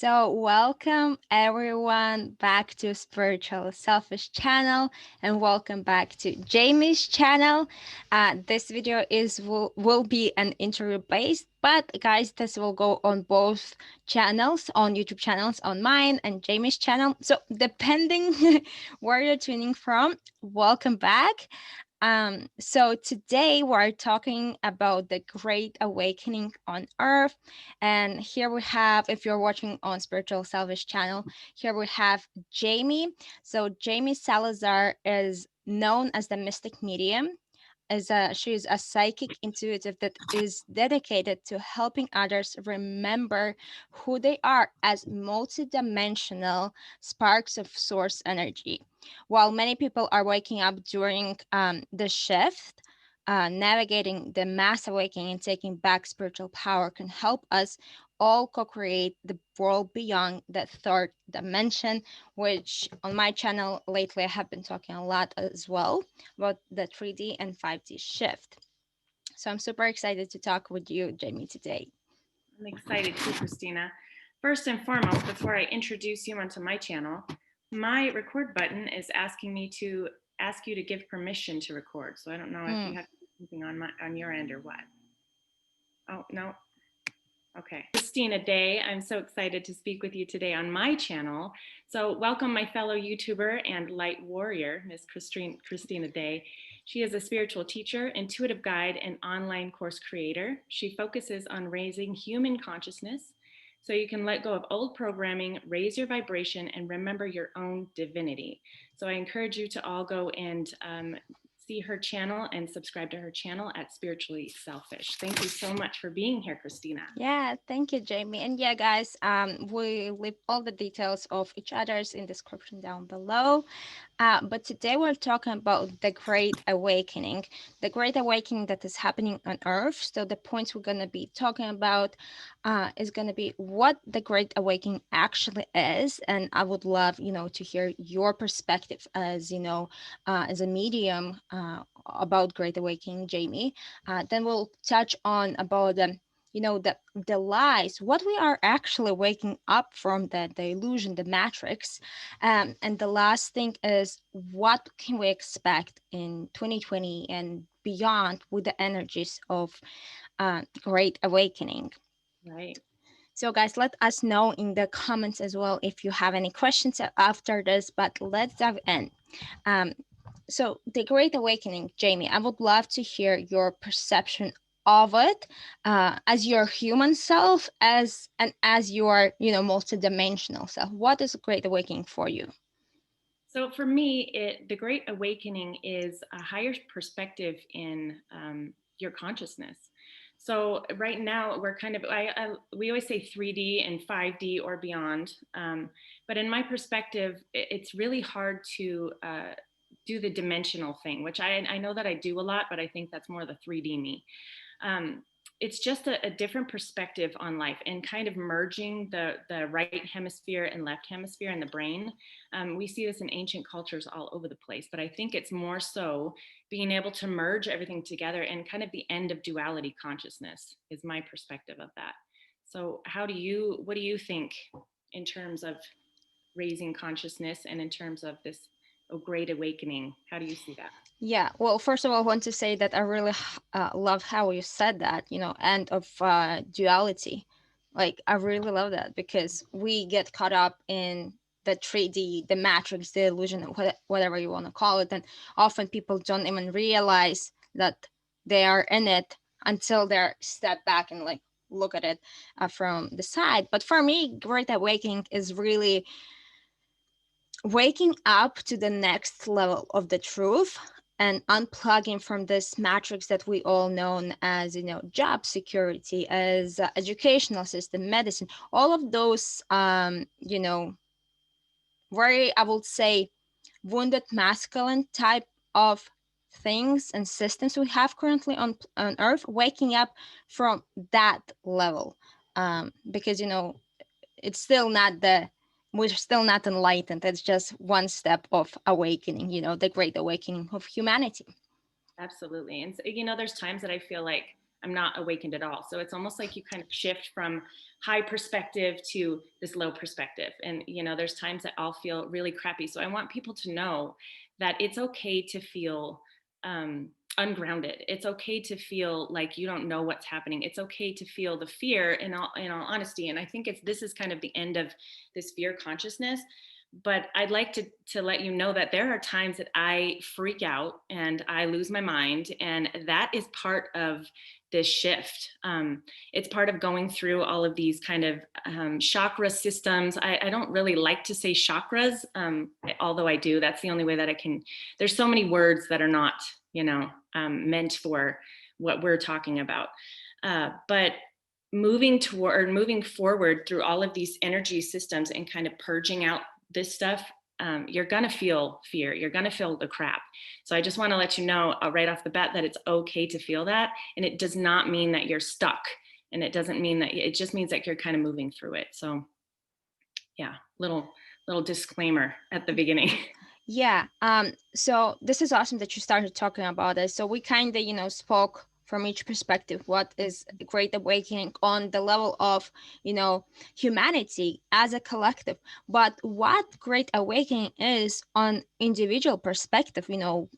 So, welcome everyone back to Spiritual Selfish channel, and welcome back to Jamie's channel. This video will be an interview based, but guys, this will go on both channels, on YouTube channels, on mine and Jamie's channel. So, depending where you're tuning from, welcome back. So today we're talking about the Great Awakening on Earth. And here we have, if you're watching on Spiritual Selfish channel, here we have Jamie. So Jamie Salazar is known as the Mystic Medium. She is a psychic intuitive that is dedicated to helping others remember who they are as multidimensional sparks of source energy. While many people are waking up during the shift, navigating the mass awakening and taking back spiritual power can help us all co-create the world beyond the third dimension, which on my channel lately I have been talking a lot as well about the 3D and 5D shift. So I'm super excited to talk with you, Jamie, today. I'm excited too, Kristina. First and foremost, before I introduce you onto my channel, my record button is asking me to ask you to give permission to record. So I don't know if you have something on your end or what. Oh, no. Okay. Kristina Day, I'm so excited to speak with you today on my channel. So welcome my fellow YouTuber and light warrior, Miss Kristina Day. She is a spiritual teacher, intuitive guide, and online course creator. She focuses on raising human consciousness so you can let go of old programming, raise your vibration, and remember your own divinity. So I encourage you to all go and see her channel and subscribe to her channel at Spiritually Selfish. Thank you so much for being here, Kristina. Yeah, thank you, Jamie. And yeah, guys, we leave all the details of each other's in description down below. But today we're talking about the Great Awakening, that is happening on Earth. So the points we're going to be talking about is going to be what the Great Awakening actually is. And I would love, to hear your perspective as a medium about Great Awakening, Jamie. Then we'll touch on about the lies, what we are actually waking up from, the illusion, the matrix. And the last thing is, what can we expect in 2020 and beyond with the energies of Great Awakening? Right. So, guys, let us know in the comments as well if you have any questions after this, but let's dive in. Um, so, the Great Awakening, Jamie, I would love to hear your perception of it as your human self, as your multidimensional self. What is a Great Awakening for you? So for me, the Great Awakening is a higher perspective in your consciousness. So right now we're kind of, we always say 3D and 5D or beyond. But in my perspective, it's really hard to do the dimensional thing, which I know that I do a lot, but I think that's more the 3D me. It's just a different perspective on life and kind of merging the right hemisphere and left hemisphere in the brain. We see this in ancient cultures all over the place, but I think it's more so being able to merge everything together and kind of the end of duality consciousness is my perspective of that. So what do you think in terms of raising consciousness and in terms of this great awakening? How do you see that? Yeah, well, first of all, I want to say that I really love how you said that, end of duality. Like, I really love that because we get caught up in the 3D, the matrix, the illusion, whatever you want to call it. And often people don't even realize that they are in it until they're step back and like look at it from the side. But for me, Great Awakening is really waking up to the next level of the truth and unplugging from this matrix that we all know as job security, as educational system, medicine, all of those very, I would say, wounded masculine type of things and systems we have currently on Earth, waking up from that level, because it's still not we're still not enlightened. It's just one step of awakening, the Great Awakening of humanity. Absolutely. And so, there's times that I feel like I'm not awakened at all. So it's almost like you kind of shift from high perspective to this low perspective. And, you know, there's times that I'll feel really crappy. So I want people to know that it's okay to feel ungrounded. It's okay to feel like you don't know what's happening. It's okay to feel the fear in all honesty. And I think this is kind of the end of this fear consciousness. But I'd like to let you know that there are times that I freak out and I lose my mind, and that is part of this shift. It's part of going through all of these kind of chakra systems. I don't really like to say chakras, although I do. That's the only way that I can. There's so many words that are not, you know, meant for what we're talking about. But moving forward through all of these energy systems and kind of purging out this stuff, you're going to feel fear. You're going to feel the crap. So I just want to let you know right off the bat that it's okay to feel that. And it does not mean that you're stuck. And it doesn't mean that, it just means that you're kind of moving through it. So yeah, little disclaimer at the beginning. Yeah. So this is awesome that you started talking about it. So we kind of, you know, spoke from each perspective what is a great awakening on the level of, you know, humanity as a collective. But what great awakening is on individual perspective, you know,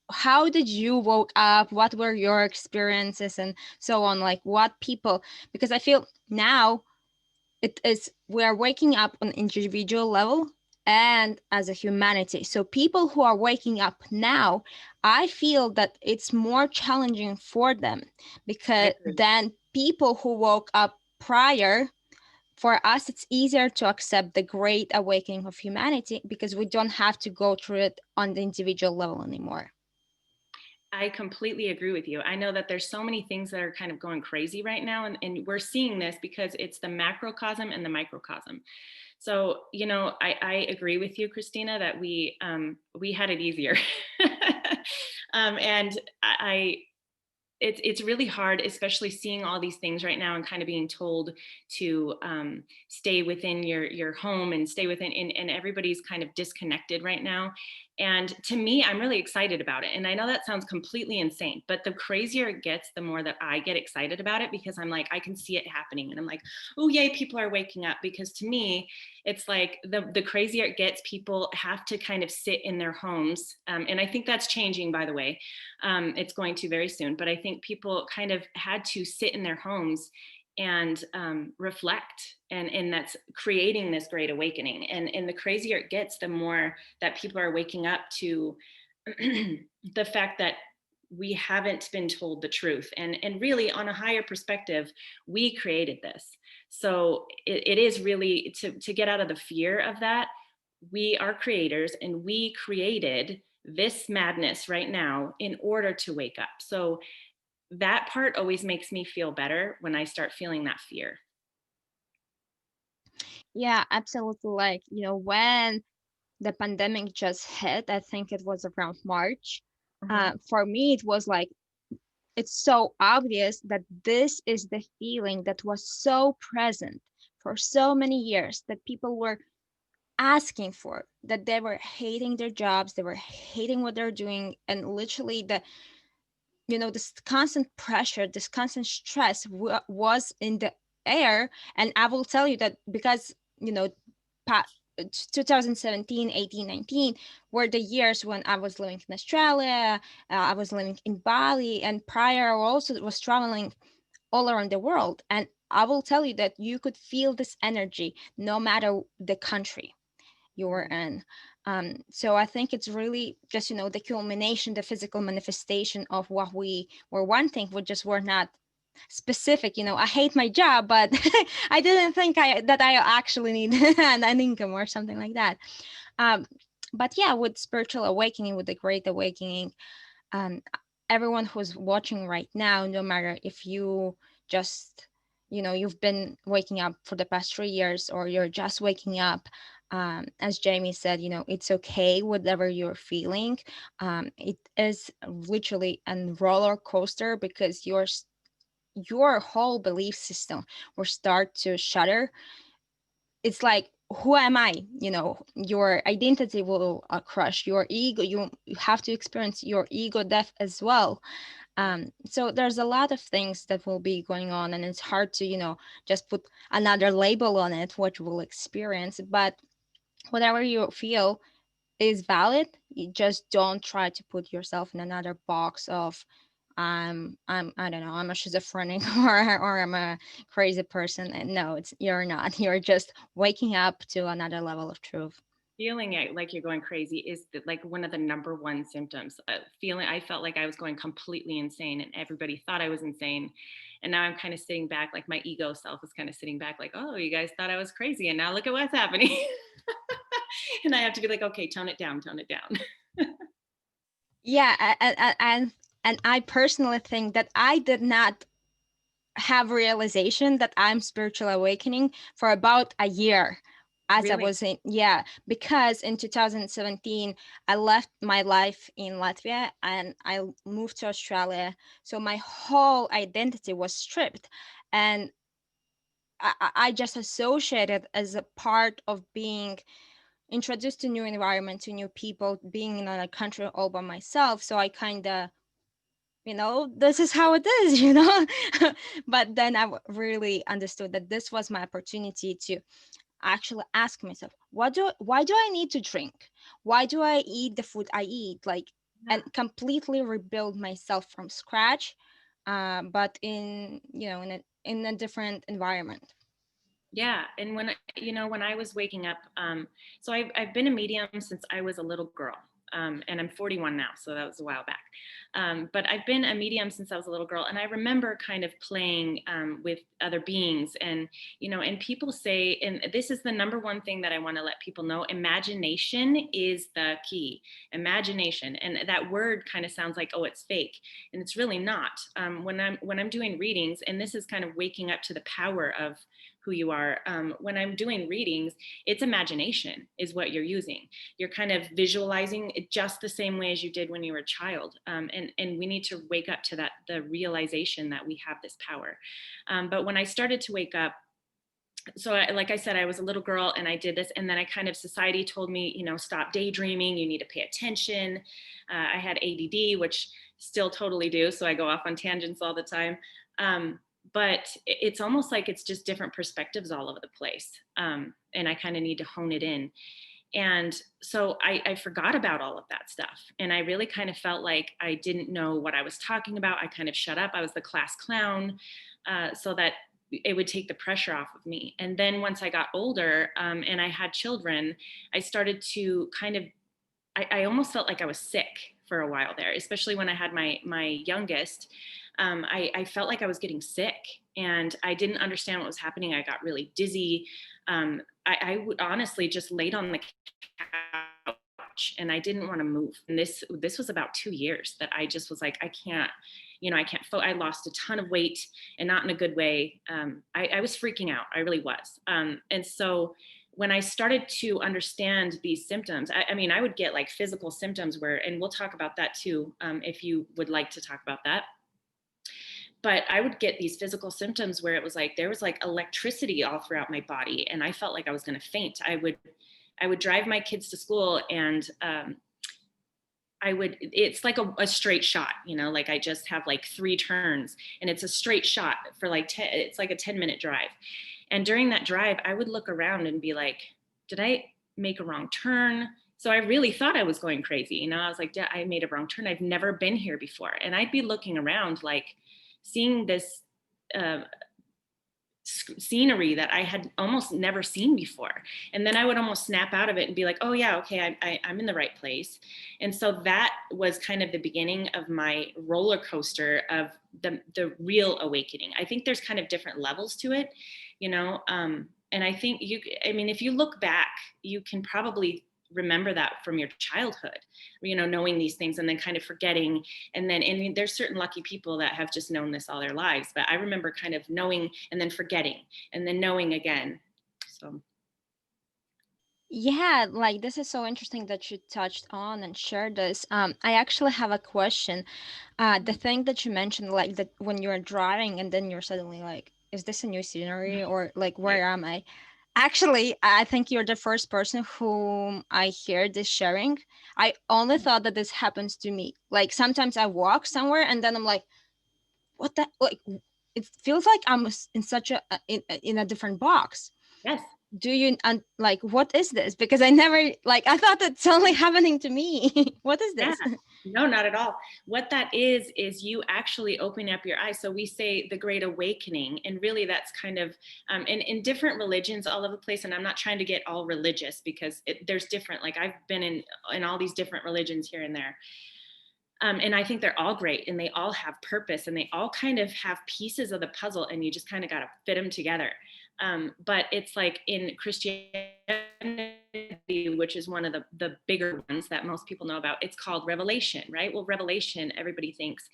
how did you woke up? What were your experiences and so on? Like what people, because I feel now it is we are waking up on individual level and as a humanity. So people who are waking up now, I feel that it's more challenging for them because than people who woke up prior. For us it's easier to accept the great awakening of humanity because we don't have to go through it on the individual level anymore. I completely agree with you. I know that there's so many things that are kind of going crazy right now, and we're seeing this because it's the macrocosm and the microcosm. So, you know, I agree with you, Kristina, that we had it easier. And it's really hard, especially seeing all these things right now and kind of being told to stay within your home and stay within, and everybody's kind of disconnected right now. And to me, I'm really excited about it. And I know that sounds completely insane, but the crazier it gets, the more that I get excited about it, because I'm like, I can see it happening. And I'm like, oh, yay, people are waking up. Because to me, it's like the crazier it gets, people have to kind of sit in their homes. And I think that's changing, by the way. It's going to very soon. But I think people kind of had to sit in their homes and reflect, and that's creating this great awakening. And the crazier it gets, the more that people are waking up to the fact that we haven't been told the truth, and really on a higher perspective, we created this. So it is really to get out of the fear of that. We are creators, and we created this madness right now in order to wake up. So that part always makes me feel better when I start feeling that fear. Yeah, absolutely. Like, you know, when the pandemic just hit, I think it was around March. Mm-hmm. For me, it was like, it's so obvious that this is the feeling that was so present for so many years that people were asking for, that they were hating their jobs, they were hating what they're doing, and literally the, you know, this constant pressure, this constant stress was in the air. And I will tell you that because, you know, 2017, 18, 19 were the years when I was living in Australia, I was living in Bali, and prior I also was traveling all around the world. And I will tell you that you could feel this energy no matter the country you were in. So I think it's really just, you know, the culmination, the physical manifestation of what we were wanting. We just were not specific. You know, I hate my job, but I didn't think that I actually need an income or something like that. Um, but yeah, with spiritual awakening, with the great awakening, um, everyone who's watching right now, no matter if you just, you know, you've been waking up for the past 3 years or you're just waking up, as Jamie said, you know, it's okay, whatever you're feeling. It is literally a roller coaster because your whole belief system will start to shatter. It's like, who am I? You know, your identity will crush, your ego. You have to experience your ego death as well. So there's a lot of things that will be going on, and it's hard to, just put another label on it, what you will experience. But whatever you feel is valid. You just don't try to put yourself in another box of I don't know, I'm a schizophrenic or I'm a crazy person. And no, it's you're not. You're just waking up to another level of truth. Feeling it like you're going crazy is like one of the number one symptoms. Feeling, I felt like I was going completely insane, and everybody thought I was insane. And now I'm kind of sitting back, like my ego self is kind of sitting back, like, oh, you guys thought I was crazy, and now look at what's happening. And I have to be like, okay, tone it down, tone it down. Yeah, and I personally think that I did not have realization that I'm spiritual awakening for about a year as I Really? was in, yeah, because in 2017 I left my life in Latvia and I moved to Australia, so my whole identity was stripped, and I just associated as a part of being introduced to new environment, to new people, being in a country all by myself. So I kind of, this is how it is, But then I really understood that this was my opportunity to actually ask myself, why do I need to drink? Why do I eat the food I eat? Like, Yeah. and completely rebuild myself from scratch, but in a different environment. Yeah, and when I was waking up, so I've been a medium since I was a little girl, and I'm 41 now, so that was a while back. But I've been a medium since I was a little girl, and I remember kind of playing with other beings, and and people say, and this is the number one thing that I want to let people know: imagination is the key. Imagination, and that word kind of sounds like, oh, it's fake, and it's really not. When I'm doing readings, and this is kind of waking up to the power of who you are. When I'm doing readings, it's imagination is what you're using. You're kind of visualizing it just the same way as you did when you were a child. And we need to wake up to that, the realization that we have this power. But when I started to wake up, so like I said, I was a little girl and I did this, and then I kind of, society told me, stop daydreaming, you need to pay attention. I had ADD, which still totally do, so I go off on tangents all the time. But it's almost like it's just different perspectives all over the place, and I kind of need to hone it in. And so I forgot about all of that stuff, and I really kind of felt like I didn't know what I was talking about. I kind of shut up. I was the class clown, so that it would take the pressure off of me. And then once I got older, and I had children, I started to kind of, I almost felt like I was sick for a while there, especially when I had my youngest. I felt like I was getting sick, and I didn't understand what was happening. I got really dizzy. I would honestly just laid on the couch and I didn't want to move. And this was about 2 years that I just was like, I can't, I can't. I lost a ton of weight, and not in a good way. I was freaking out. I really was. And so when I started to understand these symptoms, I mean, I would get like physical symptoms where, and we'll talk about that too, if you would like to talk about that. But I would get these physical symptoms where it was like there was like electricity all throughout my body, and I felt like I was going to faint. I would drive my kids to school, and it's like a straight shot, like I just have like 3 turns, and it's a straight shot for like 10, it's like a 10-minute drive. And during that drive, I would look around and be like, did I make a wrong turn? So I really thought I was going crazy. I was like, yeah, I made a wrong turn. I've never been here before. And I'd be looking around, like seeing this uh, scenery that I had almost never seen before. And then I would almost snap out of it and be like, oh yeah, okay, I'm in the right place. And so that was kind of the beginning of my roller coaster of the real awakening. I think there's kind of different levels to it, and I think I mean, if you look back, you can probably remember that from your childhood, knowing these things and then kind of forgetting. And there's certain lucky people that have just known this all their lives, but I remember kind of knowing and then forgetting and then knowing again. So Yeah, like this is so interesting that you touched on and shared this. I actually have a question. The thing that you mentioned, like that when you're driving and then you're suddenly like, is this a new scenery or like right. where am I? Actually, I think you're the first person whom I hear this sharing. I only thought that this happens to me. Like sometimes I walk somewhere and then I'm like, what the like it feels like I'm in such in a different box. Yes. Do you like what is this? Because I never like I thought it's only happening to me. What is Yeah, this? no, not at all. What that is you actually opening up your eyes. So we say the Great Awakening, and really that's kind of in different religions all over the place. And I'm not trying to get all religious because there's different. Like I've been in all these different religions here and there. And I think they're all great and they all have purpose and they all kind of have pieces of the puzzle and you just kind of got to fit them together. But it's like in Christianity, which is one of the bigger ones that most people know about, it's called Revelation, right? Well, Revelation, everybody thinks,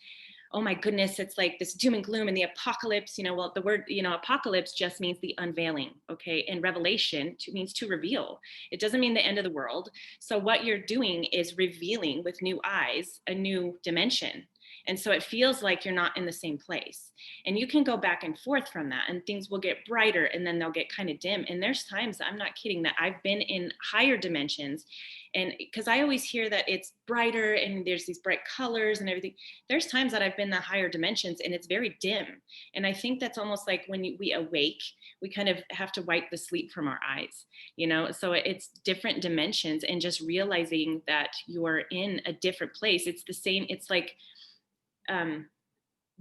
oh my goodness, it's like this doom and gloom and the apocalypse. Well, the word, apocalypse just means the unveiling, okay? And revelation means to reveal. It doesn't mean the end of the world. So what you're doing is revealing with new eyes a new dimension. And so it feels like you're not in the same place. And you can go back and forth from that, and things will get brighter and then they'll get kind of dim. And there's times, I'm not kidding, that I've been in higher dimensions. And because I always hear that it's brighter and there's these bright colors and everything, there's times that I've been in the higher dimensions and it's very dim. And I think that's almost like when we awake, we kind of have to wipe the sleep from our eyes, So it's different dimensions and just realizing that you're in a different place. It's the same. It's like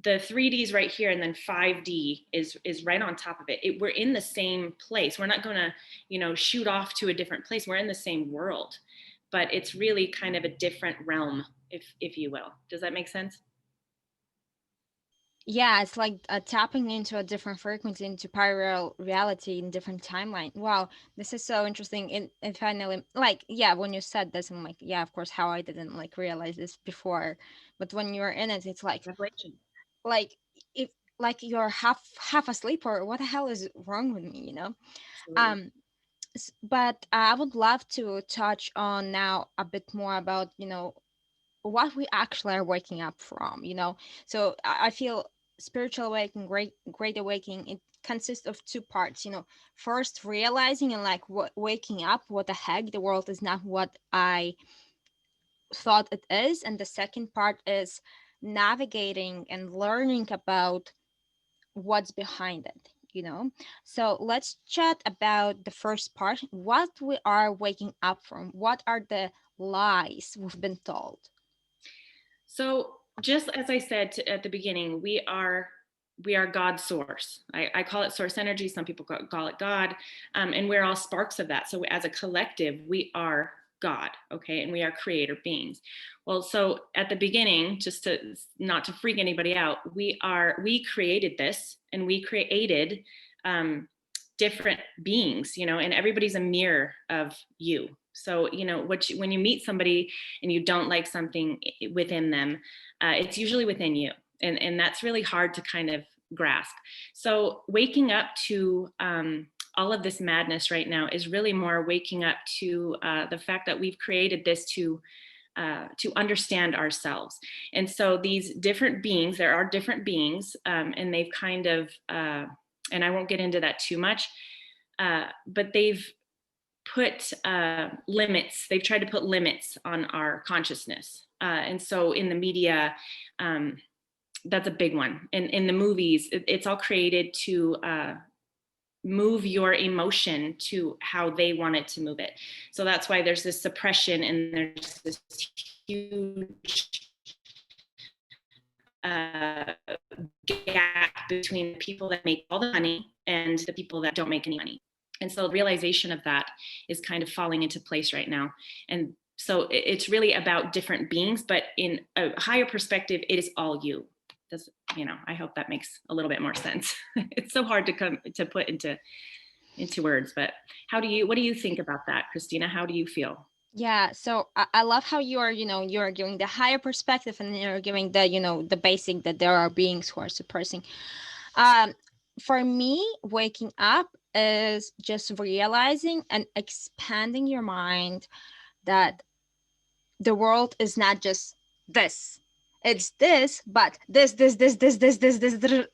the 3D is right here and then 5D is right on top of it. We're in the same place. We're not going to, shoot off to a different place. We're in the same world, but it's really kind of a different realm, if you will. Does that make sense? Yeah, it's like tapping into a different frequency, into parallel reality in different timeline. Wow, this is so interesting. And finally, like, yeah, when you said this, I'm like, yeah, of course, how I didn't like realize this before. But when you're in it, it's Revelation. like if like you're half asleep, or what the hell is wrong with me, Absolutely. Um, but I would love to touch on now a bit more about what we actually are waking up from. So I feel spiritual awakening, great awakening, it consists of two parts. First realizing and like waking up, what the heck, the world is not what I thought it is. And the second part is navigating and learning about what's behind it. So let's chat about the first part, what we are waking up from, what are the lies we've been told. So just as I said at the beginning, we are God's source. I call it source energy. Some people call it God, and we're all sparks of that. So as a collective, we are God, okay, and we are creator beings. Well, so at the beginning, just to not to freak anybody out, we created this, and we created um, different beings, and everybody's a mirror of you. So when you meet somebody and you don't like something within them, it's usually within you, and that's really hard to kind of grasp. So waking up to all of this madness right now is really more waking up to the fact that we've created this to understand ourselves. And so these different beings, there are different beings, and they've kind of, and I won't get into that too much, but they've put limits. They've tried to put limits on our consciousness. And so in the media, that's a big one. In the movies, it's all created to move your emotion to how they want it to move it. So that's why there's this suppression and there's this huge gap between the people that make all the money and the people that don't make any money. And so the realization of that is kind of falling into place right now. And so it's really about different beings, but in a higher perspective, it is all you. Does, I hope that makes a little bit more sense. It's so hard to put into words, but what do you think about that, Kristina? How do you feel? Yeah, so I love how you're giving the higher perspective, and you're giving the basic, that there are beings who are suppressing. Um, for me, waking up is just realizing and expanding your mind that the world is not just this. It's this, but this,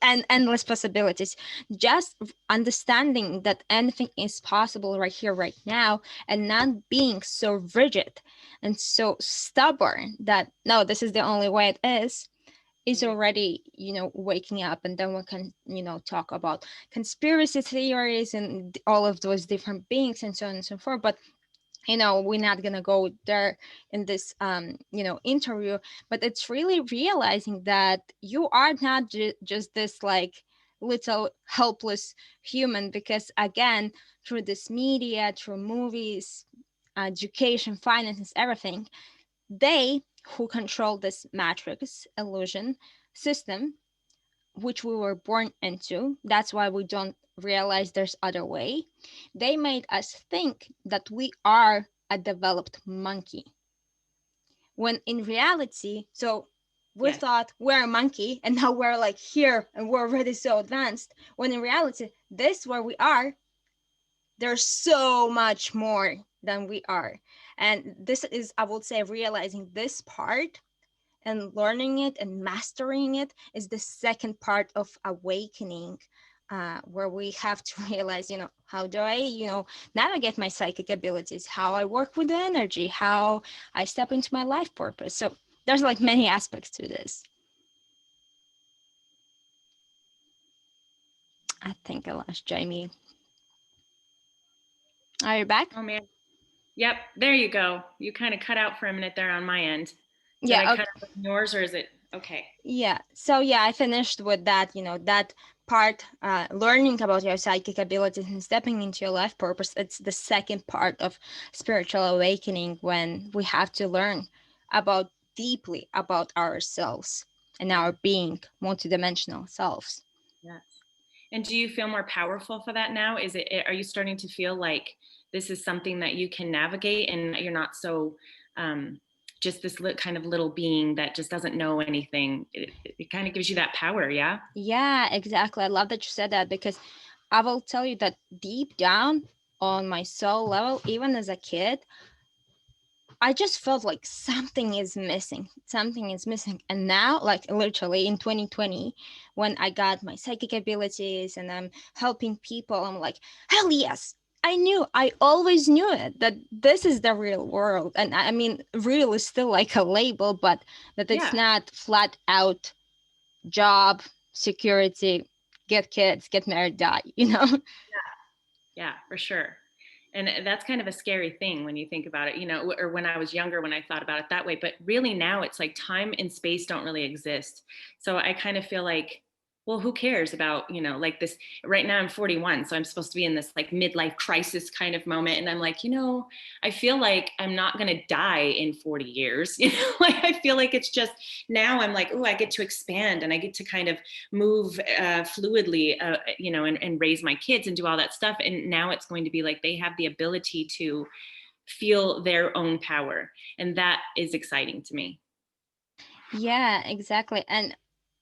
and endless possibilities. Just understanding that anything is possible right here, right now, and not being so rigid and so stubborn that no, this is the only way it is Right. already, waking up. And then we can, talk about conspiracy theories and all of those different beings and so on and so forth. But we're not gonna go there in this interview. But it's really realizing that you are not just this like little helpless human, because again, through this media, through movies, education, finances, everything, they who control this matrix illusion system, which we were born into, that's why we don't realize there's other way. They made us think that we are a developed monkey, when in reality, so we Yes. thought we're a monkey and now we're like here and we're already so advanced, when in reality, this where we are, there's so much more than we are. And this is, I would say, realizing this part and learning it and mastering it is the second part of awakening, where we have to realize, how do I, navigate my psychic abilities, how I work with the energy, how I step into my life purpose. So there's like many aspects to this. I think I lost Jamie. Are you back? Oh man. Yep. There you go. You kind of cut out for a minute there on my end. Did I Yeah. cut out on yours or is it okay? Yeah. So yeah, I finished with that, that part, learning about your psychic abilities and stepping into your life purpose. It's the second part of spiritual awakening, when we have to learn about deeply about ourselves and Yeah. our being, multidimensional selves. Yes. And do you feel more powerful for that now? Are you starting to feel like this is something that you can navigate and you're not so um, just this kind of little being that just doesn't know anything? It kind of gives you that power, yeah? Yeah, exactly. I love that you said that, because I will tell you that deep down on my soul level, even as a kid, I just felt like something is missing. Something is missing. And now, like literally in 2020, when I got my psychic abilities and I'm helping people, I'm like, hell yes. I knew, I always knew it, that this is the real world. And I mean, real is still like a label, but that it's Yeah. not flat out job, security, get kids, get married, die, you know? Yeah, for sure. And that's kind of a scary thing when you think about it, or when I was younger, when I thought about it that way. But really now it's like time and space don't really exist. So I kind of feel like, well, who cares about, like this right now I'm 41. So I'm supposed to be in this like midlife crisis kind of moment. And I'm like, I feel like I'm not going to die in 40 years. Like I feel like it's just now I'm like, oh, I get to expand and I get to kind of move fluidly, and raise my kids and do all that stuff. And now it's going to be like they have the ability to feel their own power. And that is exciting to me. Yeah, exactly. And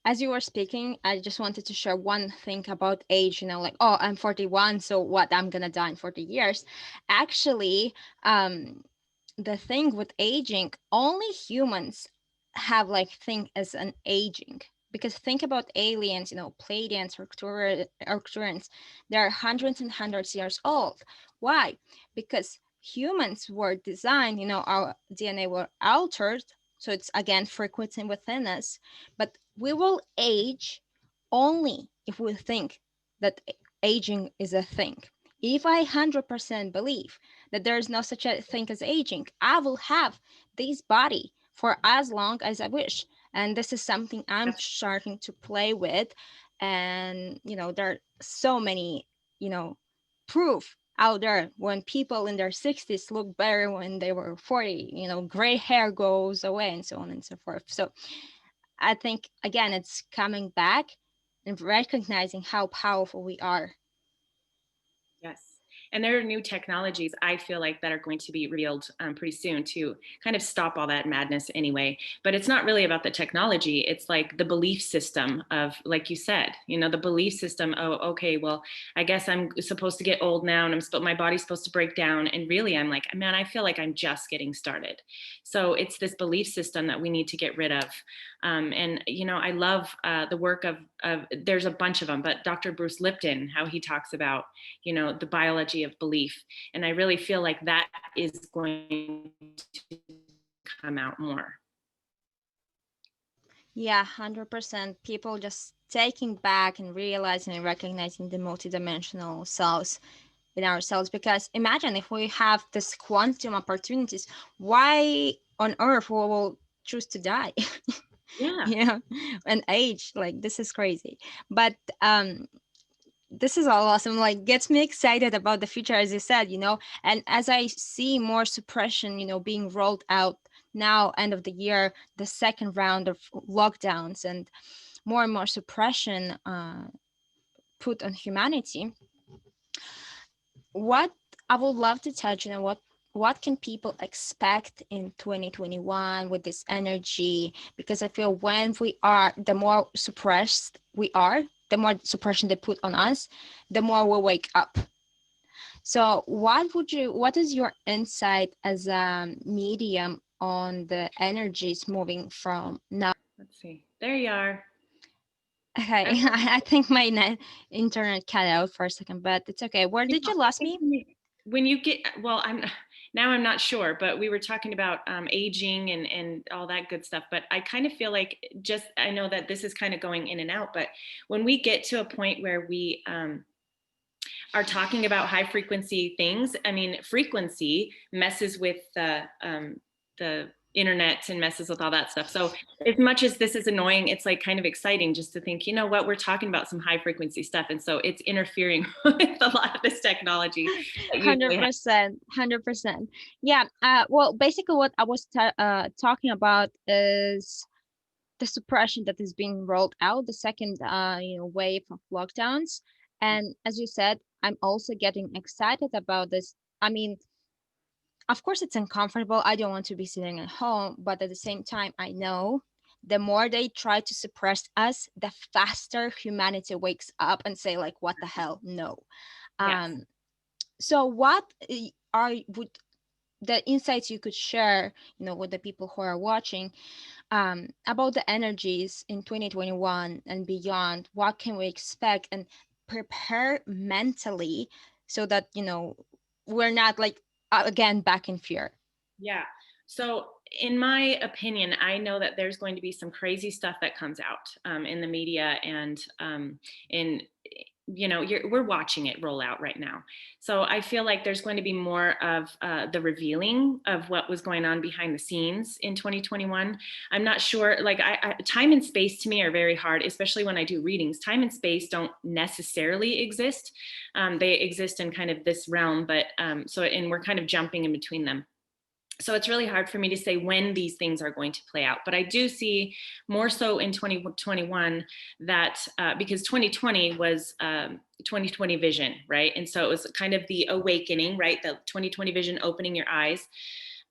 as you were speaking, I just wanted to share one thing about age, like, oh, I'm 41, so what? I'm gonna die in 40 years. Actually, the thing with aging, only humans have like thing as an aging. Because think about aliens, Pleiadians, Arcturians, they're hundreds and hundreds years old. Why? Because humans were designed, our DNA were altered, so it's again frequenting within us. But we will age only if we think that aging is a thing. If I 100% believe that there is no such a thing as aging, I will have this body for as long as I wish. And this is something I'm That's starting to play with. And, there are so many, proof out there when people in their 60s look better when they were 40, gray hair goes away and so on and so forth. So I think, again, it's coming back and recognizing how powerful we are. yes. And there are new technologies, I feel like, that are going to be revealed pretty soon to kind of stop all that madness anyway. But it's not really about the technology. It's like the belief system of, like you said, the belief system. Oh, okay, well, I guess I'm supposed to get old now, and my body's supposed to break down. And really, I'm like, man, I feel like I'm just getting started. So it's this belief system that we need to get rid of. And I love the work of there's a bunch of them, but Dr. Bruce Lipton, how he talks about the biology of belief, and I really feel like that is going to come out more. Yeah, 100%. People just taking back and realizing and recognizing the multidimensional selves in ourselves. Because imagine if we have this quantum opportunities, why on earth we will choose to die? Yeah. And age, like, this is crazy. But this is all awesome, like, gets me excited about the future, as you said, and as I see more suppression being rolled out now, end of the year, the second round of lockdowns, and more suppression put on humanity. What I would love to touch, what can people expect in 2021 with this energy? Because I feel when the more suppressed we are, the more suppression they put on us, the more we wake up. So what is your insight as a medium on the energies moving from now? Let's see. There you are. Okay, I think my internet cut out for a second, but it's okay. Where did you lose me? When you get, well, I'm not sure, but we were talking about aging and all that good stuff. But I kind of feel like, I know that this is kind of going in and out, but when we get to a point where we are talking about high frequency things, I mean, frequency messes with the internet and messes with all that stuff. So as much as this is annoying, it's like kind of exciting just to think, what, we're talking about some high frequency stuff. And so it's interfering with a lot of this technology. 100%, 100%. Yeah. Well, basically what I was talking about is the suppression that is being rolled out, the second wave of lockdowns. And as you said, I'm also getting excited about this. I mean, of course it's uncomfortable. I don't want to be sitting at home, but at the same time, I know the more they try to suppress us, the faster humanity wakes up and say, like, what the hell? No. Yes. So what would the insights you could share, with the people who are watching, about the energies in 2021 and beyond? What can we expect, and prepare mentally so that we're not, like, again, back in fear? Yeah. So, in my opinion, I know that there's going to be some crazy stuff that comes out in the media, and we're watching it roll out right now. So I feel like there's going to be more of the revealing of what was going on behind the scenes in 2021. I'm not sure, like, time and space to me are very hard, especially when I do readings. Time and space don't necessarily exist. They exist in kind of this realm, but and we're kind of jumping in between them. So it's really hard for me to say when these things are going to play out. But I do see more so in 2021 that because 2020 was 2020 vision, right? And so it was kind of the awakening, right? The 2020 vision, opening your eyes.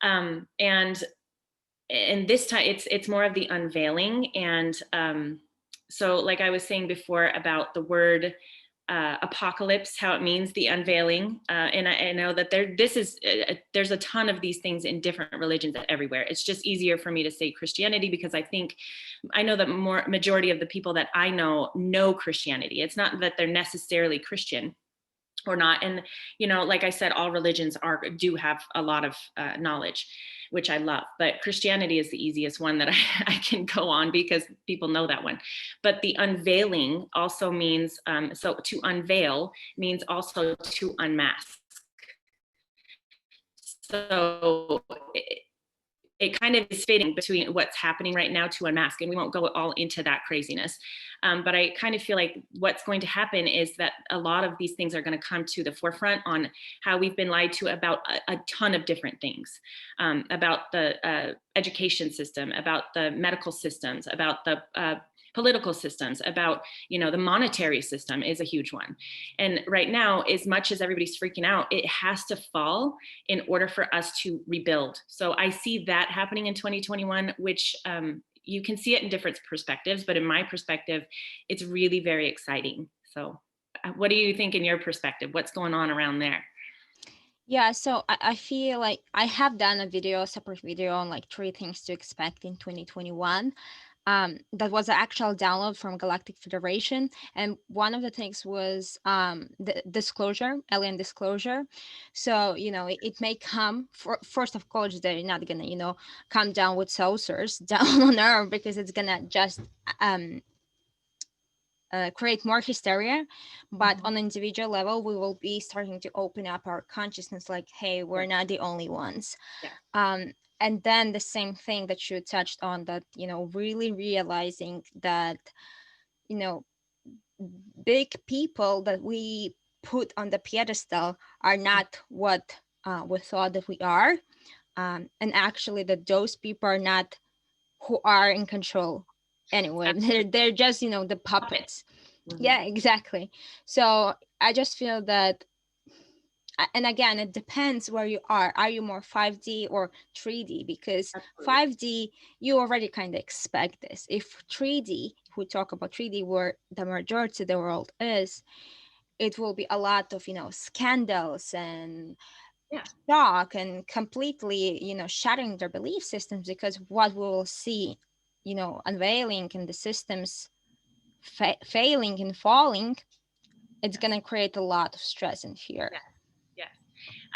And this time it's more of the unveiling. And so, like I was saying before about the word apocalypse, how it means the unveiling, and I know that there's a ton of these things in different religions everywhere. It's just easier for me to say Christianity because I know that majority of the people that I know Christianity. It's not that they're necessarily Christian or not, and like I said, all religions do have a lot of knowledge, which I love, but Christianity is the easiest one that I can go on because people know that one. But the unveiling also means, so to unveil means also to unmask. So it kind of is fitting between what's happening right now to unmask, and we won't go all into that craziness. But I kind of feel like what's going to happen is that a lot of these things are going to come to the forefront on how we've been lied to about a ton of different things, about the education system, about the medical systems, about the political systems, about, the monetary system is a huge one. And right now, as much as everybody's freaking out, it has to fall in order for us to rebuild. So I see that happening in 2021, which you can see it in different perspectives, but in my perspective, it's really very exciting. So what do you think in your perspective? What's going on around there? Yeah, so I feel like I have done a separate video on like three things to expect in 2021. That was an actual download from Galactic Federation, and one of the things was the disclosure, alien disclosure. So it may come first. Of course, they're not gonna come down with saucers down on Earth, because it's gonna just um create more hysteria. But Mhm. on an individual level, we will be starting to open up our consciousness, like, hey, we're Yeah, not the only ones. yeah, And then the same thing that you touched on, that really realizing that you know big people that we put on the pedestal are not what we thought that we are. And actually that those people are not who are in control anyway. they're, absolutely. they're just the Puppet. puppets. Mhm. Yeah, exactly. So I just feel that, and again, it depends where you are. Are you more 5D or 3D? Because Absolutely. 5D, you already kind of expect this. If 3D, if we talk about 3D, where the majority of the world is, it will be a lot of scandals and Yeah. shock, and completely shattering their belief systems, because what we will see unveiling and the systems failing and falling, it's going Yes. to create a lot of stress and fear. Yes. Yes.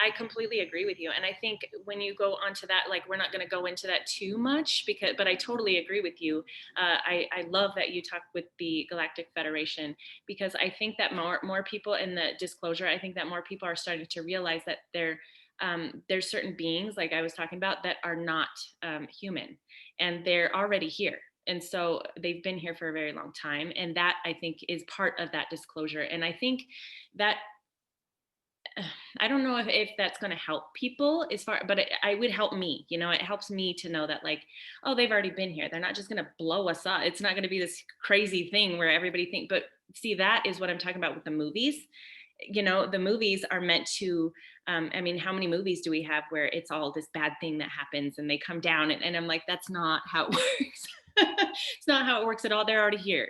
I completely agree with you. And I think when you go onto that, like, we're not going to go into that too much, but I totally agree with you. I love that you talked with the Galactic Federation, because I think that more people in the disclosure, I think that more people are starting to realize that there's certain beings, like I was talking about, that are not human, and they're already here. And so they've been here for a very long time. And that, I think, is part of that disclosure. And I think that I don't know if that's going to help people as far, but I would help me. It helps me to know that, like, oh, they've already been here. They're not just going to blow us up. It's not going to be this crazy thing where everybody think. But see, that is what I'm talking about with the movies. The movies are meant to. I mean, how many movies do we have where it's all this bad thing that happens and they come down, and I'm like, that's not how it works. It's not how it works at all. They're already here.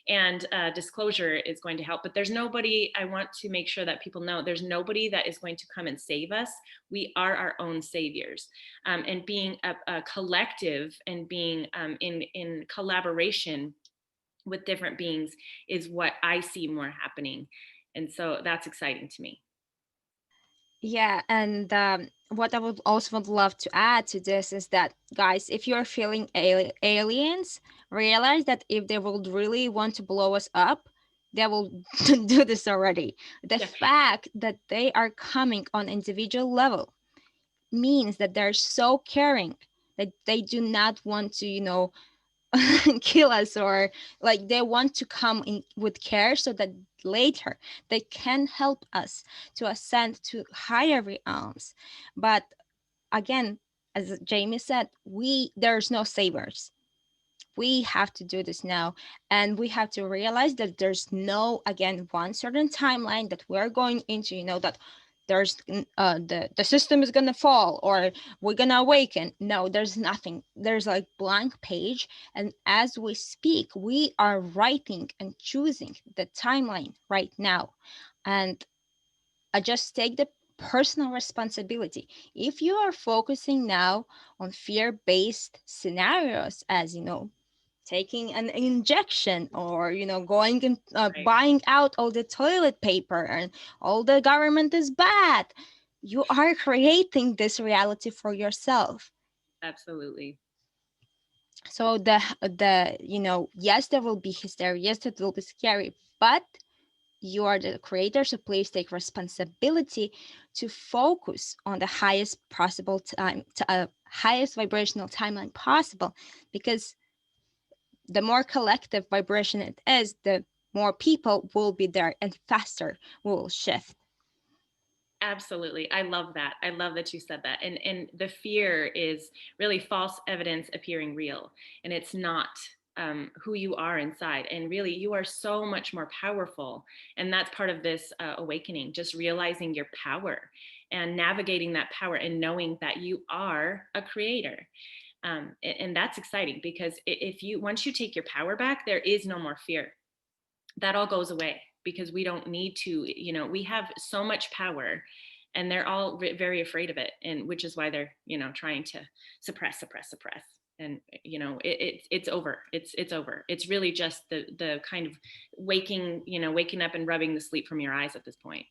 And disclosure is going to help, but there's nobody. I want to make sure that people know there's nobody that is going to come and save us. We are our own saviors. And being a collective, and being in collaboration with different beings, is what I see more happening. And so that's exciting to me. Yeah, and what I would also would love to add to this is that, guys, if you're feeling aliens, realize that if they would really want to blow us up, they will do this already. The Yeah, fact that they are coming on individual level means that they're so caring that they do not want to, kill us, or like they want to come in with care, so that later they can help us to ascend to higher realms. But again, as Jamie said, there's no savers. We have to do this now, and we have to realize that there's no, again, one certain timeline that we're going into, that there's the system is gonna fall, or we're gonna awaken. No, there's nothing. There's like blank page, and as we speak, we are writing and choosing the timeline right now. And I just take the personal responsibility. If you are focusing now on fear-based scenarios, as taking an injection, or going and right. buying out all the toilet paper, and all the government is bad, you are creating this reality for yourself. Absolutely. So the yes, there will be hysteria, yes, it will be scary, but you are the creator, so please take responsibility to focus on the highest possible time, highest vibrational timeline possible, because the more collective vibration it is, the more people will be there, and faster will shift. Absolutely. I love that. I love that you said that. And the fear is really false evidence appearing real. And it's not. who you are inside. And really, you are so much more powerful. And that's part of this awakening, just realizing your power and navigating that power and knowing that you are a creator. And that's exciting, because if you, once you take your power back, there is no more fear. That all goes away, because we don't need to, we have so much power, and they're all very afraid of it. And which is why they're, trying to suppress. And it's over. It's over. It's really just the kind of waking up and rubbing the sleep from your eyes at this point.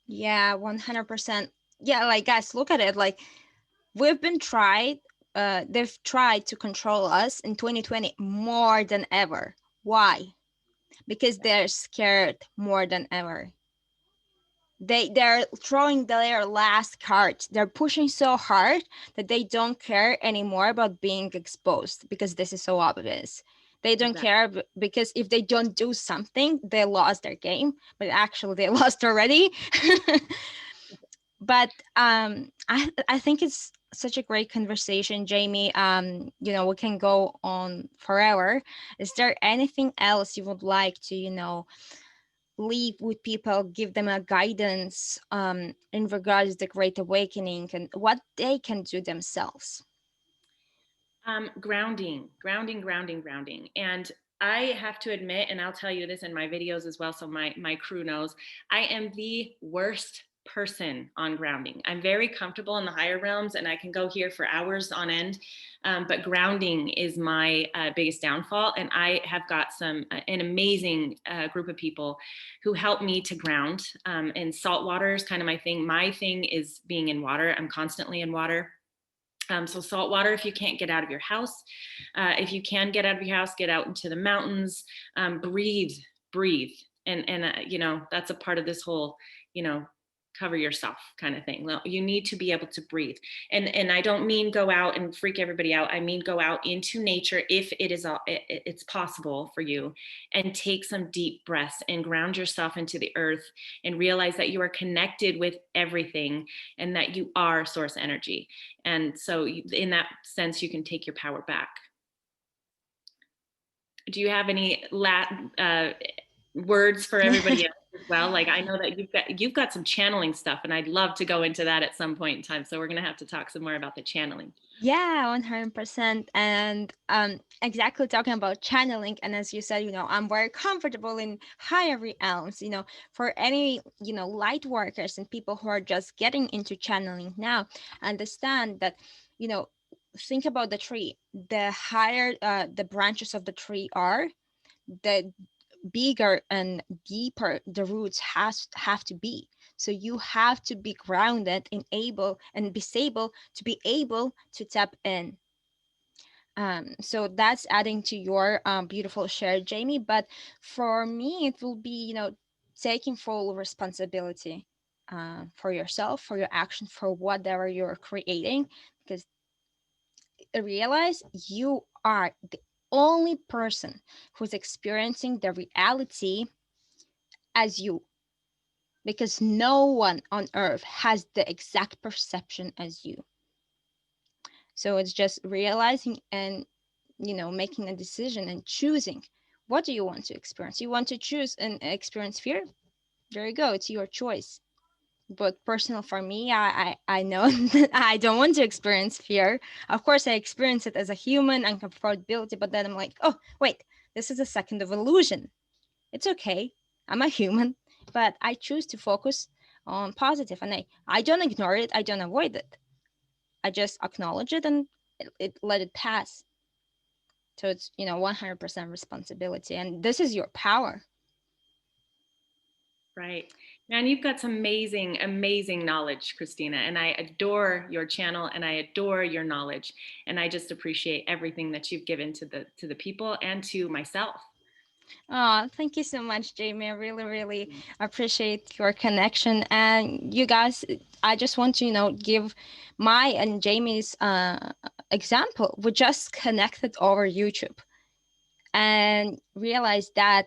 Yeah, 100%. Yeah, like guys, look at it. Like we've been tried, they've tried to control us in 2020 more than ever. Why? Because they're scared more than ever. They're throwing their last cards. They're pushing so hard that they don't care anymore about being exposed, because this is so obvious. They don't Exactly. care because if they don't do something, they lost their game, but actually they lost already. But I think it's such a great conversation, Jamie. We can go on forever. Is there anything else you would like to, leave with people, give them a guidance in regards to the Great Awakening and what they can do themselves? Grounding. And I have to admit, and I'll tell you this in my videos as well, so my crew knows, I am the worst person on grounding. I'm very comfortable in the higher realms, and I can go here for hours on end. But grounding is my biggest downfall. And I have got an amazing group of people who help me to ground. And salt water is kind of my thing. My thing is being in water. I'm constantly in water. So salt water, if you can't get out of your house. If you can get out of your house, get out into the mountains. Breathe. And that's a part of this whole, cover yourself kind of thing. Well, you need to be able to breathe. And I don't mean go out and freak everybody out. I mean go out into nature if it's possible for you, and take some deep breaths and ground yourself into the earth, and realize that you are connected with everything, and that you are source energy. And so in that sense, you can take your power back. Do you have any words for everybody else as well? Like, I know that you've got some channeling stuff, and I'd love to go into that at some point in time. So we're going to have to talk some more about the channeling. Yeah, 100%. And exactly, talking about channeling. And as you said, I'm very comfortable in higher realms. For any, light workers and people who are just getting into channeling now, understand that, you know, think about the tree. The higher the branches of the tree are, the bigger and deeper the roots have to be. So you have to be grounded and able to be able to tap in. So that's adding to your beautiful share, Jamie. But for me, it will be, taking full responsibility for yourself, for your action, for whatever you're creating, because realize you are the only person who's experiencing the reality as you, because no one on earth has the exact perception as you. So it's just realizing and, making a decision and choosing, what do you want to experience. You want to choose and experience fear, there you go, it's your choice. But personal for me, I know that I don't want to experience fear. Of course I experience it as a human, uncomfortability, but then I'm like, oh wait, this is a second of illusion. It's okay. I'm a human, but I choose to focus on positive, and I don't ignore it. I don't avoid it. I just acknowledge it and let it pass. So it's 100% responsibility, and this is your power. Right. Man, you've got some amazing knowledge, Kristina. And I adore your channel, and I adore your knowledge. And I just appreciate everything that you've given to the people and to myself. Oh, thank you so much, Jamie. I really, really appreciate your connection. And you guys, I just want to, give my and Jamie's example. We just connected over YouTube and realized that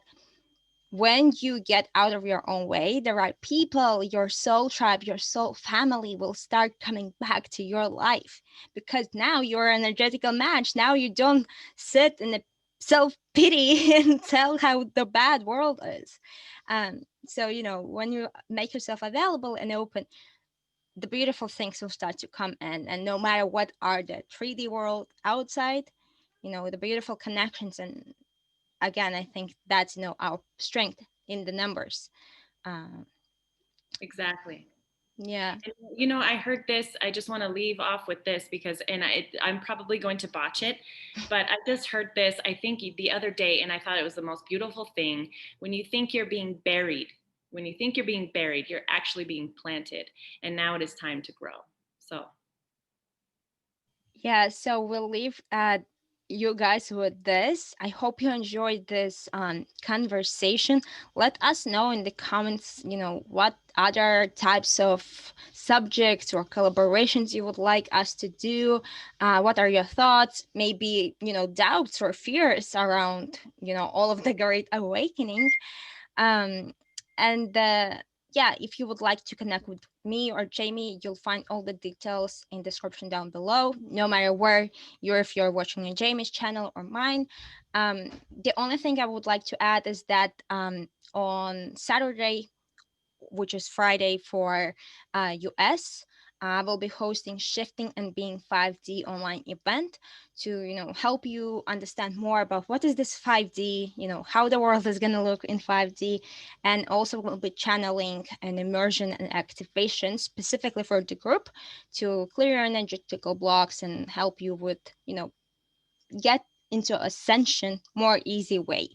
when you get out of your own way, the right people, your soul tribe, your soul family will start coming back to your life, because now you're an energetical match. Now you don't sit in a self pity and tell how the bad world is. So when you make yourself available and open, the beautiful things will start to come in, and no matter what are the 3D world outside, the beautiful connections. And again, I think that's our strength in the numbers. um, Exactly. yeah. And, I heard this. I just want to leave off with this because, and I'm probably going to botch it, but I just heard this, I think the other day, and I thought it was the most beautiful thing. When you think you're being buried, when you think you're being buried, you're actually being planted. And now it is time to grow. So, Yeah, so we'll leave you guys with this. I hope you enjoyed this conversation. Let us know in the comments, what other types of subjects or collaborations you would like us to do. What are your thoughts? Maybe, doubts or fears around, all of the Great Awakening. um and yeah, if you would like to connect with me or Jamie, you'll find all the details in description down below, no matter where you're, if you're watching on Jamie's channel or mine. The only thing I would like to add is that on Saturday, which is Friday for US, I will be hosting Shifting and Being 5D online event to help you understand more about what is this 5D, how the world is going to look in 5D, and also we'll be channeling an immersion and activation specifically for the group to clear your energetical blocks and help you with get into ascension more easy way.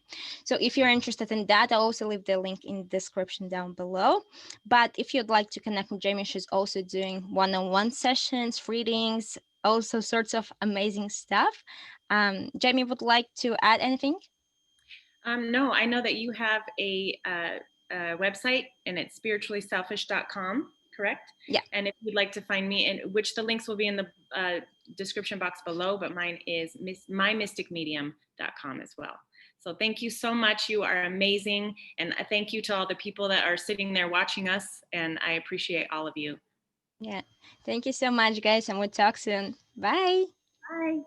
So if you're interested in that, I'll also leave the link in the description down below. But if you'd like to connect with Jamie, she's also doing one-on-one sessions, readings, also sorts of amazing stuff. Jamie would like to add anything? no, I know that you have a website and it's spirituallyselfish.com, correct? Yeah. And if you'd like to find me, and which the links will be in the description box below, but mine is mymysticmedium.com as well. So thank you so much. You are amazing. And thank you to all the people that are sitting there watching us. And I appreciate all of you. Yeah. Thank you so much, guys, and we'll talk soon. Bye. Bye.